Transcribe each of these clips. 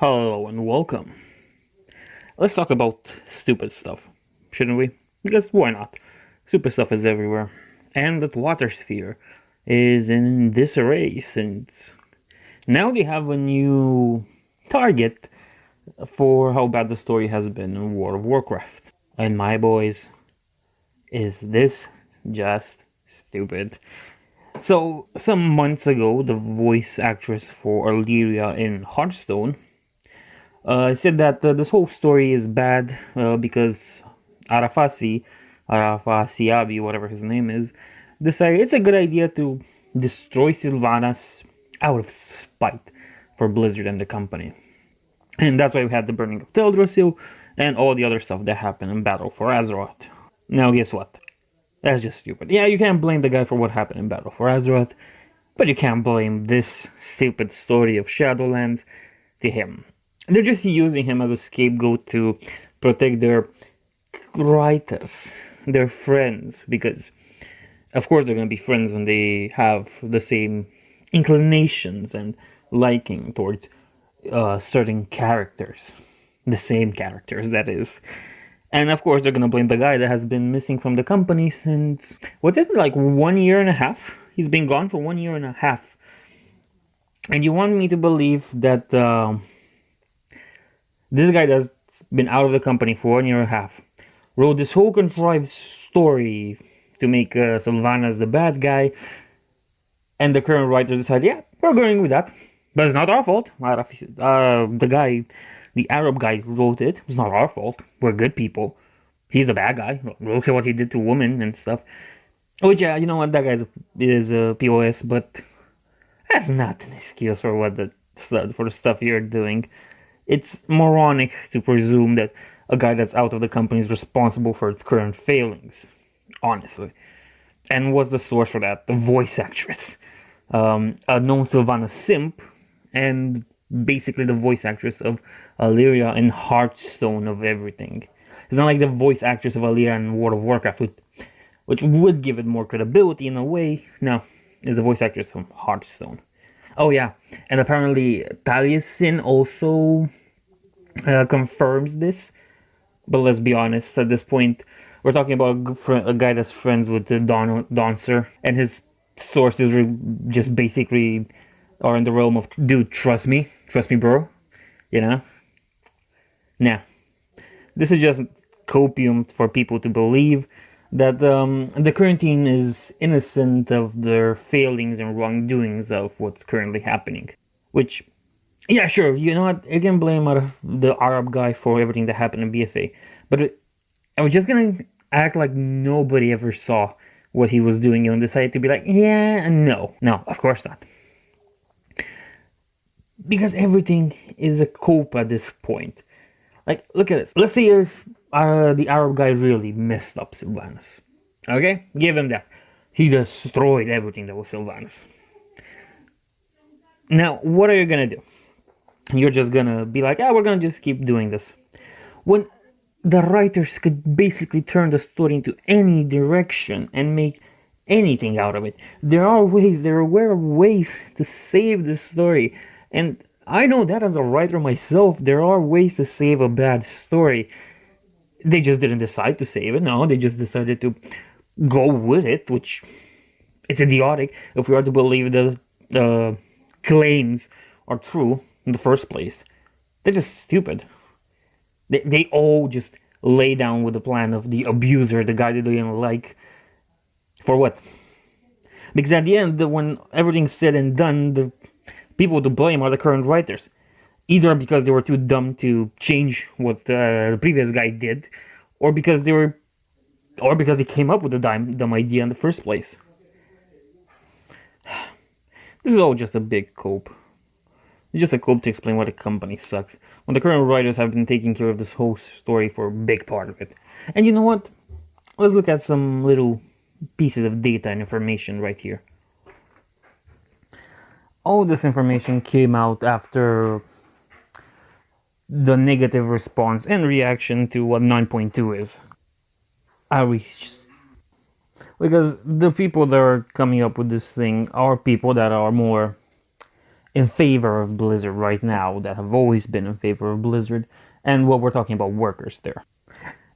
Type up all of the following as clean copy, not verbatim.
Hello and welcome. Let's talk about stupid stuff, shouldn't we? Because why not? Stupid stuff is everywhere. And that water sphere is in disarray since now they have a new target for how bad the story has been in World of Warcraft. And my boys, is this just stupid? So, some months ago, the voice actress for Illyria in Hearthstone said that this whole story is bad because Arafasi, Arafasiabi, whatever his name is, decided it's a good idea to destroy Sylvanas out of spite for Blizzard and the company. And that's why we had the burning of Teldrassil and all the other stuff that happened in Battle for Azeroth. Now, guess what? That's just stupid. Yeah, you can't blame the guy for what happened in Battle for Azeroth, but you can't blame this stupid story of Shadowlands to him. They're just using him as a scapegoat to protect their writers, their friends, because of course they're going to be friends when they have the same inclinations and liking towards certain characters. The same characters, that is. And of course, they're going to blame the guy that has been missing from the company since, what's it, like 1 year and a half? He's been gone for 1 year and a half. And you want me to believe that this guy that's been out of the company for 1 year and a half wrote this whole contrived story to make Sylvanas the bad guy, and the current writers decided, yeah, we're going with that. But it's not our fault. The Arab guy who wrote it. It's not our fault. We're good people. He's a bad guy. Look at what he did to women and stuff. Which, yeah, you know what? That guy is a POS, but that's not an excuse for the stuff you're doing. It's moronic to presume that a guy that's out of the company is responsible for its current failings. Honestly. And what's the source for that? The voice actress. A known Sylvanas simp, and basically the voice actress of Illyria and Hearthstone of everything. It's not like the voice actress of Illyria in World of Warcraft, which would give it more credibility in a way. No, it's the voice actress from Hearthstone. Oh yeah, and apparently Taliesin also confirms this. But let's be honest, at this point, we're talking about a guy that's friends with the Doncer, and his sources just basically are in the realm of, dude, trust me, bro, you know? Nah, this is just copium for people to believe that the current team is innocent of their failings and wrongdoings of what's currently happening. Which, yeah, sure, you know what, you can blame the Arab guy for everything that happened in BFA, but I was just gonna act like nobody ever saw what he was doing and decided to be like, yeah, no, of course not. Because everything is a cope at this point. Like, look at this. Let's say if the Arab guy really messed up Sylvanas. Okay? Give him that. He destroyed everything that was Sylvanas. Now, what are you gonna do? You're just gonna be like, we're gonna just keep doing this. When the writers could basically turn the story into any direction and make anything out of it. There are ways to save the story. And I know that as a writer myself, there are ways to save a bad story. They just didn't decide to save it. No, they just decided to go with it, which it's idiotic if we are to believe the claims are true in the first place. They're just stupid. They all just lay down with the plan of the abuser, the guy they didn't like. For what? Because at the end, when everything's said and done, the people to blame are the current writers. Either because they were too dumb to change what the previous guy did, or because they came up with the dumb idea in the first place. This is all just a big cope. It's just a cope to explain why the company sucks, when the current writers have been taking care of this whole story for a big part of it. And you know what? Let's look at some little pieces of data and information right here. All this information came out after the negative response and reaction to what 9.2 is. Because the people that are coming up with this thing are people that are more in favor of Blizzard right now, that have always been in favor of Blizzard, and what we're talking about workers there.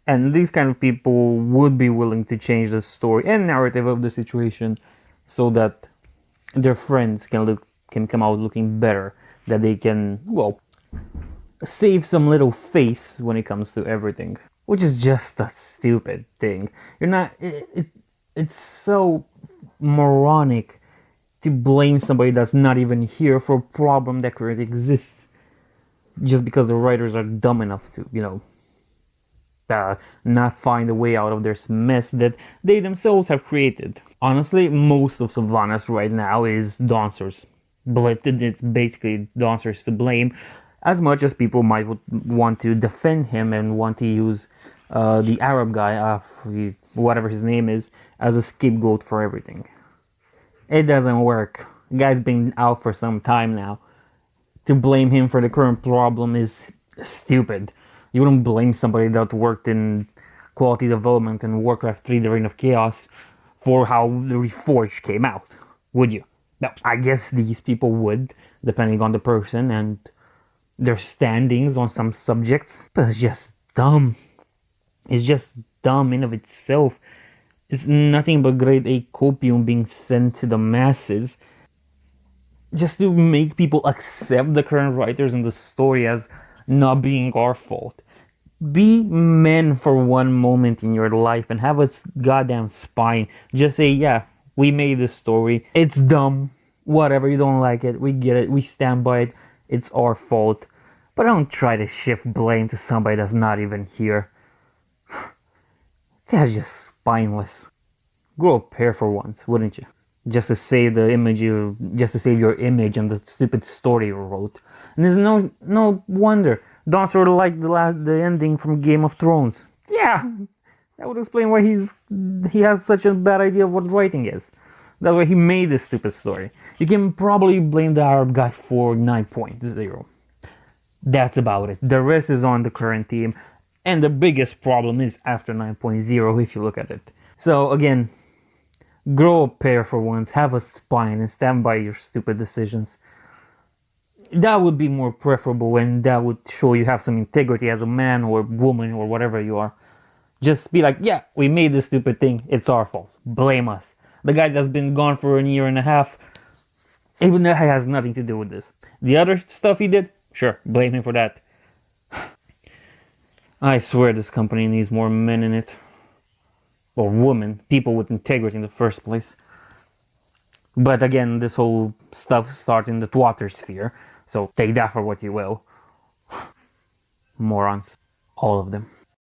And these kind of people would be willing to change the story and narrative of the situation so that their friends can come out looking better, that they can, well, save some little face when it comes to everything, which is just a stupid thing. You're not it's so moronic to blame somebody that's not even here for a problem that currently exists just because the writers are dumb enough to, not find a way out of this mess that they themselves have created. Honestly, most of Sylvanas right now is Dawnsor's. It's basically Dawnsor's to blame, as much as people might want to defend him and want to use the Arab guy, whatever his name is, as a scapegoat for everything. It doesn't work. The guy's been out for some time now. To blame him for the current problem is stupid. You wouldn't blame somebody that worked in quality development in Warcraft 3: The Reign of Chaos for how the Reforged came out, would you? No, I guess these people would, depending on the person and their standings on some subjects. But it's just dumb. It's just dumb in of itself. It's nothing but grade A copium being sent to the masses just to make people accept the current writers and the story as not being our fault. Be men for one moment in your life and have a goddamn spine. Just say, yeah, we made this story. It's dumb. Whatever, you don't like it. We get it. We stand by it. It's our fault. But don't try to shift blame to somebody that's not even here. That's just spineless. Grow a pair for once, wouldn't you? Just to save your image and the stupid story you wrote. And there's no wonder Don sort of liked the ending from Game of Thrones. Yeah, that would explain why he has such a bad idea of what writing is. That's why he made this stupid story. You can probably blame the Arab guy for 9.0. That's about it. The rest is on the current team, and the biggest problem is after 9.0 if you look at it. So again, grow a pair for once, have a spine, and stand by your stupid decisions. That would be more preferable, and that would show you have some integrity as a man or woman or whatever you are. Just be like, yeah, we made this stupid thing, it's our fault. Blame us. The guy that's been gone for a year and a half, even that has nothing to do with this. The other stuff he did, sure, blame him for that. I swear this company needs more men in it. Or women, people with integrity in the first place. But again, this whole stuff starts in the Twitter sphere, so take that for what you will. Morons. All of them.